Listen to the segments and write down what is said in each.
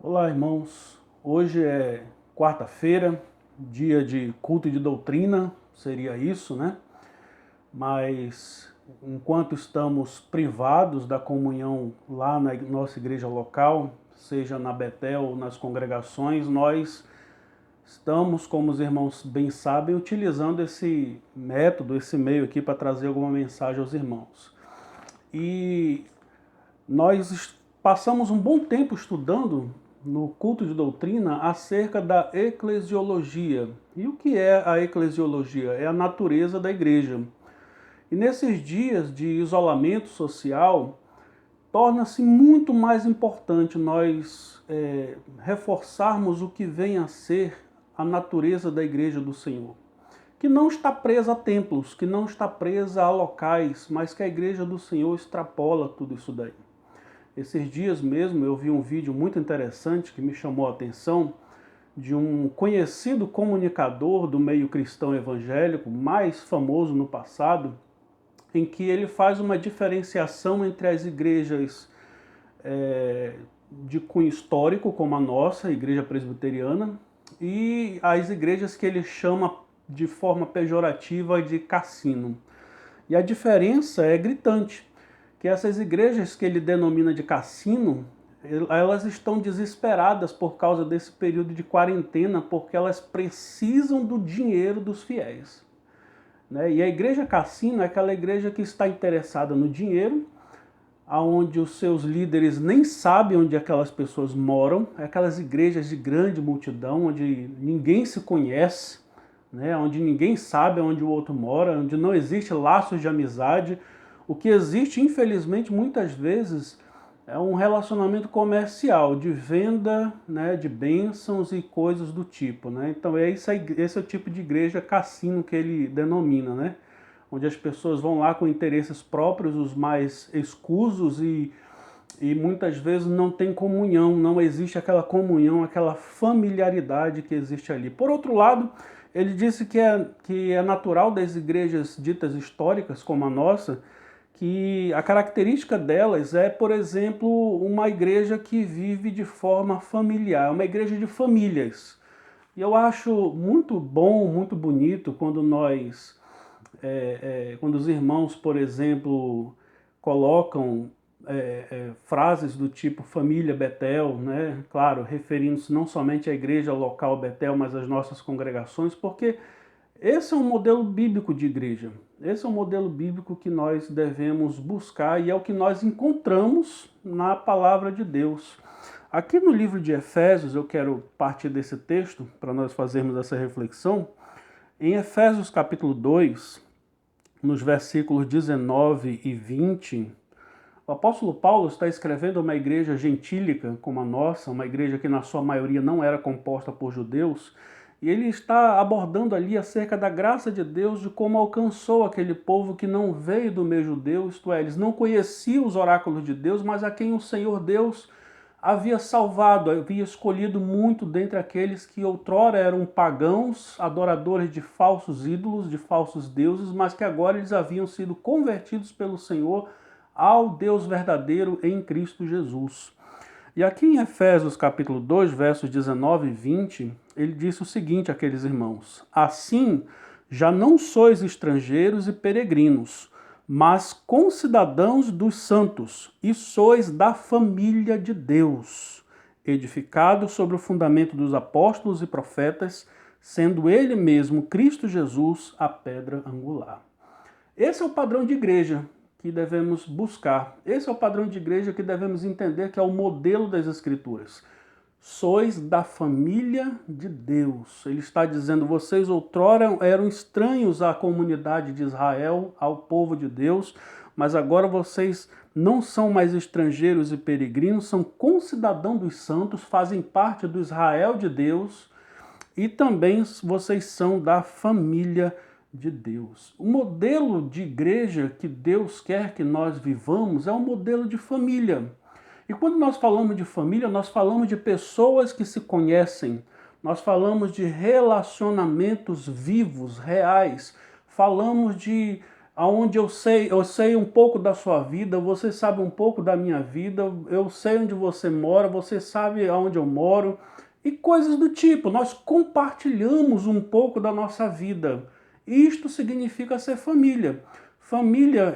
Olá, irmãos. Hoje é quarta-feira, dia de culto e de doutrina, seria isso, né? Mas enquanto estamos privados da comunhão lá na nossa igreja local, seja na Betel ou nas congregações, nós estamos, como os irmãos bem sabem, utilizando esse método, esse meio aqui para trazer alguma mensagem aos irmãos. E nós passamos um bom tempo estudando no culto de doutrina acerca da eclesiologia. E o que é a eclesiologia? É a natureza da igreja. E nesses dias de isolamento social, torna-se muito mais importante nós reforçarmos o que vem a ser a natureza da igreja do Senhor. Que não está presa a templos, que não está presa a locais, mas que a igreja do Senhor extrapola tudo isso daí. Esses dias mesmo eu vi um vídeo muito interessante que me chamou a atenção de um conhecido comunicador do meio cristão evangélico, mais famoso no passado, em que ele faz uma diferenciação entre as igrejas de cunho histórico, como a nossa, a igreja presbiteriana, e as igrejas que ele chama de forma pejorativa de cassino. E a diferença é gritante, que essas igrejas que ele denomina de cassino, elas estão desesperadas por causa desse período de quarentena, porque elas precisam do dinheiro dos fiéis. Né? E a igreja cassino é aquela igreja que está interessada no dinheiro, onde os seus líderes nem sabem onde aquelas pessoas moram, é aquelas igrejas de grande multidão, onde ninguém se conhece, né? Onde ninguém sabe onde o outro mora, onde não existe laços de amizade. O que existe, infelizmente, muitas vezes, é um relacionamento comercial, de venda, né, de bênçãos e coisas do tipo. Né? Então esse é o tipo de igreja cassino que ele denomina, né? Onde as pessoas vão lá com interesses próprios, os mais escusos, e muitas vezes não tem comunhão, não existe aquela comunhão, aquela familiaridade que existe ali. Por outro lado, ele disse que é natural das igrejas ditas históricas, como a nossa, que a característica delas é, por exemplo, uma igreja que vive de forma familiar, uma igreja de famílias. E eu acho muito bom, muito bonito quando quando os irmãos, por exemplo, colocam frases do tipo família Betel, né? Claro, referindo-se não somente à igreja local Betel, mas às nossas congregações, porque esse é um modelo bíblico de igreja. Esse é um modelo bíblico que nós devemos buscar e é o que nós encontramos na palavra de Deus. Aqui no livro de Efésios, eu quero partir desse texto para nós fazermos essa reflexão. Em Efésios capítulo 2, nos versículos 19 e 20, o apóstolo Paulo está escrevendo a uma igreja gentílica como a nossa, uma igreja que na sua maioria não era composta por judeus, e ele está abordando ali acerca da graça de Deus, de como alcançou aquele povo que não veio do meio judeu, isto é, eles não conheciam os oráculos de Deus, mas a quem o Senhor Deus havia salvado, havia escolhido muito dentre aqueles que outrora eram pagãos, adoradores de falsos ídolos, de falsos deuses, mas que agora eles haviam sido convertidos pelo Senhor ao Deus verdadeiro em Cristo Jesus. E aqui em Efésios capítulo 2, versos 19 e 20, ele disse o seguinte àqueles irmãos: assim, já não sois estrangeiros e peregrinos, mas concidadãos dos santos, e sois da família de Deus, edificados sobre o fundamento dos apóstolos e profetas, sendo ele mesmo, Cristo Jesus, a pedra angular. Esse é o padrão de igreja que devemos buscar. Esse é o padrão de igreja que devemos entender que é o modelo das Escrituras. Sois da família de Deus. Ele está dizendo, vocês outrora eram estranhos à comunidade de Israel, ao povo de Deus, mas agora vocês não são mais estrangeiros e peregrinos, são concidadãos dos santos, fazem parte do Israel de Deus e também vocês são da família de Deus. O modelo de igreja que Deus quer que nós vivamos é um modelo de família. E quando nós falamos de família, nós falamos de pessoas que se conhecem, nós falamos de relacionamentos vivos, reais, falamos de aonde eu sei um pouco da sua vida, você sabe um pouco da minha vida, eu sei onde você mora, você sabe aonde eu moro, e coisas do tipo. Nós compartilhamos um pouco da nossa vida. Isto significa ser família. Família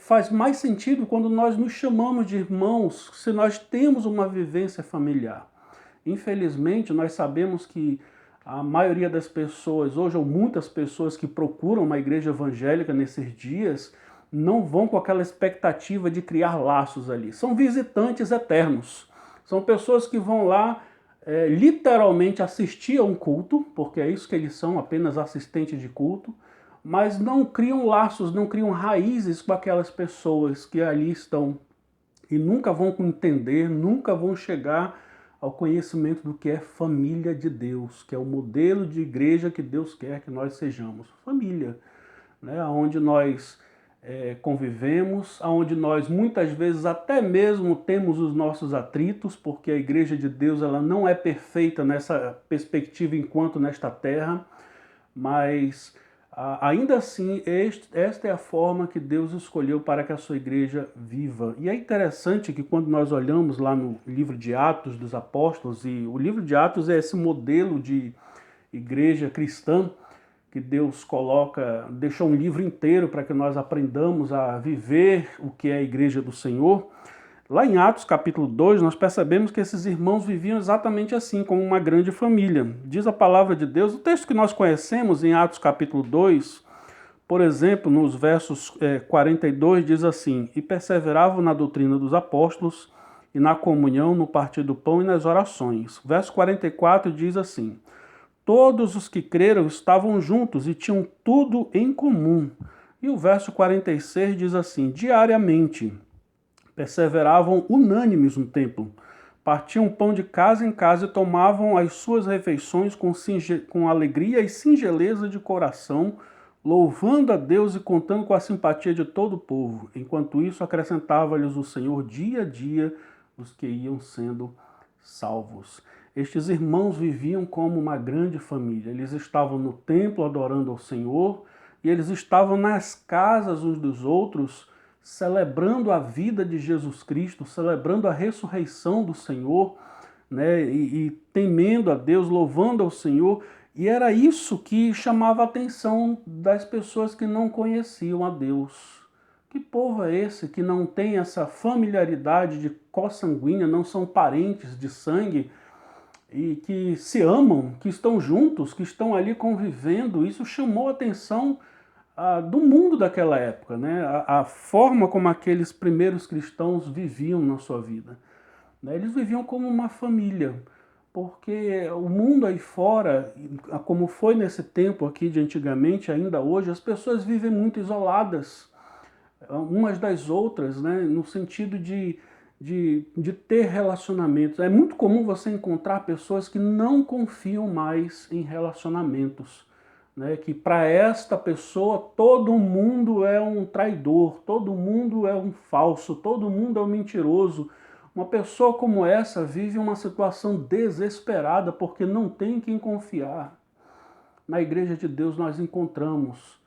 faz mais sentido quando nós nos chamamos de irmãos, se nós temos uma vivência familiar. Infelizmente, nós sabemos que a maioria das pessoas, hoje, ou muitas pessoas que procuram uma igreja evangélica nesses dias, não vão com aquela expectativa de criar laços ali. São visitantes eternos. São pessoas que vão lá literalmente assistir a um culto, porque é isso que eles são, apenas assistentes de culto, mas não criam laços, não criam raízes com aquelas pessoas que ali estão e nunca vão entender, nunca vão chegar ao conhecimento do que é família de Deus, que é o modelo de igreja que Deus quer que nós sejamos. Família, né? Onde nós convivemos, onde nós muitas vezes até mesmo temos os nossos atritos, porque a igreja de Deus ela não é perfeita nessa perspectiva enquanto nesta terra, mas ainda assim, esta é a forma que Deus escolheu para que a sua igreja viva. E é interessante que quando nós olhamos lá no livro de Atos dos Apóstolos, e o livro de Atos é esse modelo de igreja cristã, que Deus deixou um livro inteiro para que nós aprendamos a viver o que é a igreja do Senhor. Lá em Atos capítulo 2, nós percebemos que esses irmãos viviam exatamente assim, como uma grande família. Diz a palavra de Deus, o texto que nós conhecemos em Atos capítulo 2, por exemplo, nos versos 42, diz assim: E perseveravam na doutrina dos apóstolos, e na comunhão, no partir do pão e nas orações. O verso 44 diz assim: Todos os que creram estavam juntos e tinham tudo em comum. E o verso 46 diz assim: Diariamente perseveravam unânimes no templo, partiam pão de casa em casa e tomavam as suas refeições com alegria e singeleza de coração, louvando a Deus e contando com a simpatia de todo o povo. Enquanto isso, acrescentava-lhes o Senhor dia a dia os que iam sendo salvos. Estes irmãos viviam como uma grande família. Eles estavam no templo adorando ao Senhor e eles estavam nas casas uns dos outros, celebrando a vida de Jesus Cristo, celebrando a ressurreição do Senhor, né? E temendo a Deus, louvando ao Senhor. E era isso que chamava a atenção das pessoas que não conheciam a Deus. Que povo é esse que não tem essa familiaridade de consanguínea, não são parentes de sangue e que se amam, que estão juntos, que estão ali convivendo? Isso chamou a atenção do mundo daquela época, né? A forma como aqueles primeiros cristãos viviam na sua vida. Né? Eles viviam como uma família, porque o mundo aí fora, como foi nesse tempo aqui de antigamente, ainda hoje, as pessoas vivem muito isoladas umas das outras, né? No sentido de ter relacionamentos. É muito comum você encontrar pessoas que não confiam mais em relacionamentos. Né, que para esta pessoa todo mundo é um traidor, todo mundo é um falso, todo mundo é um mentiroso. Uma pessoa como essa vive uma situação desesperada porque não tem em quem confiar. Na igreja de Deus nós encontramos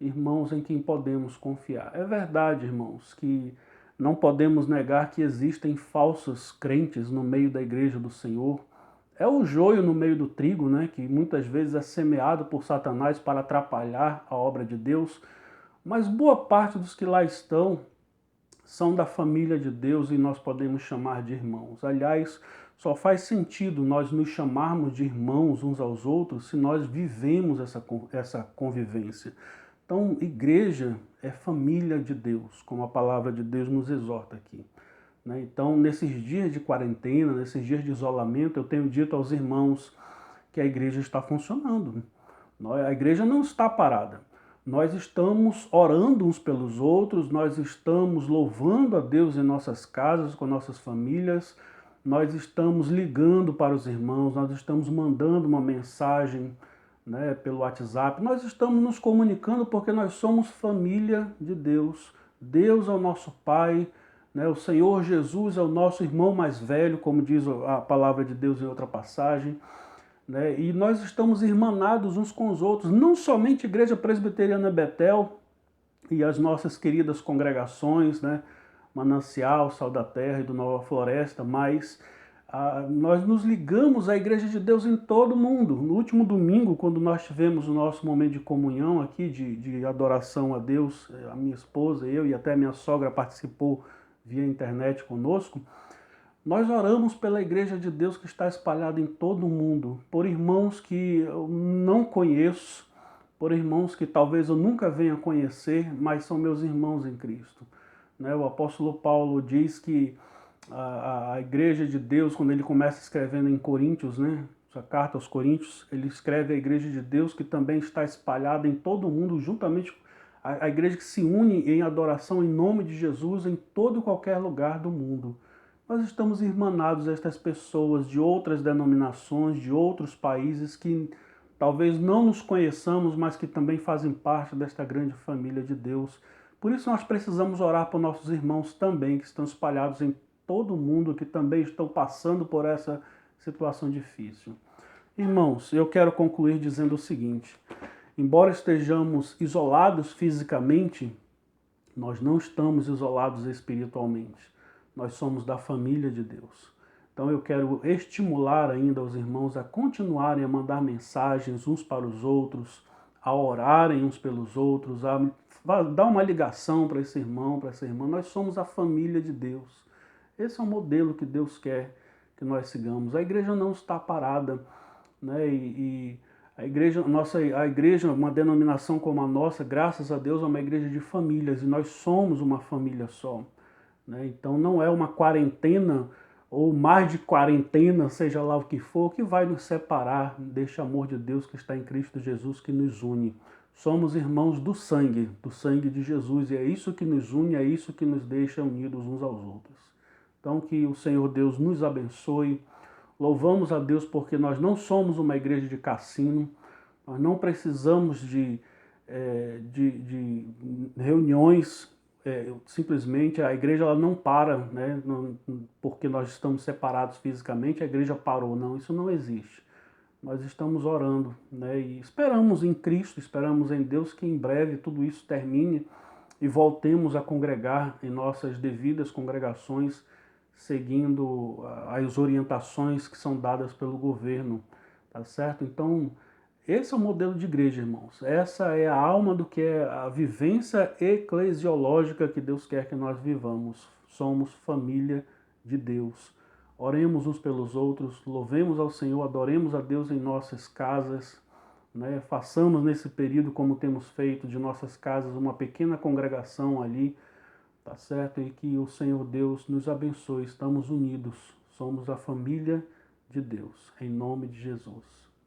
irmãos em quem podemos confiar. É verdade, irmãos, que não podemos negar que existem falsos crentes no meio da igreja do Senhor. É o joio no meio do trigo, né, que muitas vezes é semeado por Satanás para atrapalhar a obra de Deus, mas boa parte dos que lá estão são da família de Deus e nós podemos chamar de irmãos. Aliás, só faz sentido nós nos chamarmos de irmãos uns aos outros se nós vivemos essa convivência. Então, igreja é família de Deus, como a palavra de Deus nos exorta aqui. Então, nesses dias de quarentena, nesses dias de isolamento, eu tenho dito aos irmãos que a igreja está funcionando. A igreja não está parada. Nós estamos orando uns pelos outros, nós estamos louvando a Deus em nossas casas, com nossas famílias, nós estamos ligando para os irmãos, nós estamos mandando uma mensagem, né, pelo WhatsApp, nós estamos nos comunicando porque nós somos família de Deus. Deus é o nosso Pai, né, o Senhor Jesus é o nosso irmão mais velho, como diz a palavra de Deus em outra passagem. Né, e nós estamos irmanados uns com os outros, não somente a Igreja Presbiteriana Betel, e as nossas queridas congregações, né, Manancial, Sal da Terra e do Nova Floresta, mas nós nos ligamos à Igreja de Deus em todo o mundo. No último domingo, quando nós tivemos o nosso momento de comunhão aqui, de adoração a Deus, a minha esposa, eu e até a minha sogra participou via internet conosco, nós oramos pela Igreja de Deus que está espalhada em todo o mundo, por irmãos que eu não conheço, por irmãos que talvez eu nunca venha conhecer, mas são meus irmãos em Cristo. Né? O apóstolo Paulo diz que a Igreja de Deus, quando ele começa escrevendo em Coríntios, né, sua carta aos Coríntios, ele escreve a Igreja de Deus que também está espalhada em todo o mundo, juntamente com a igreja que se une em adoração em nome de Jesus em todo e qualquer lugar do mundo. Nós estamos irmanados a estas pessoas de outras denominações, de outros países que talvez não nos conheçamos, mas que também fazem parte desta grande família de Deus. Por isso nós precisamos orar por nossos irmãos também, que estão espalhados em todo o mundo, que também estão passando por essa situação difícil. Irmãos, eu quero concluir dizendo o seguinte: embora estejamos isolados fisicamente, nós não estamos isolados espiritualmente. Nós somos da família de Deus. Então eu quero estimular ainda os irmãos a continuarem a mandar mensagens uns para os outros, a orarem uns pelos outros, a dar uma ligação para esse irmão, para essa irmã. Nós somos a família de Deus. Esse é o modelo que Deus quer que nós sigamos. A igreja não está parada, né? A igreja, uma denominação como a nossa, graças a Deus, é uma igreja de famílias e nós somos uma família só. Né? Então não é uma quarentena ou mais de quarentena, seja lá o que for, que vai nos separar deste amor de Deus que está em Cristo Jesus, que nos une. Somos irmãos do sangue de Jesus, e é isso que nos une, é isso que nos deixa unidos uns aos outros. Então que o Senhor Deus nos abençoe. Louvamos a Deus porque nós não somos uma igreja de cassino, nós não precisamos de reuniões. Simplesmente a igreja ela não para, né, porque nós estamos separados fisicamente, a igreja parou. Não, isso não existe. Nós estamos orando, né, e esperamos em Cristo, esperamos em Deus que em breve tudo isso termine e voltemos a congregar em nossas devidas congregações, seguindo as orientações que são dadas pelo governo, tá certo? Então, esse é o modelo de igreja, irmãos. Essa é a alma do que é a vivência eclesiológica que Deus quer que nós vivamos. Somos família de Deus. Oremos uns pelos outros, louvemos ao Senhor, adoremos a Deus em nossas casas, né? Façamos nesse período, como temos feito, de nossas casas uma pequena congregação ali, tá certo? E que o Senhor Deus nos abençoe. Estamos unidos, somos a família de Deus, em nome de Jesus.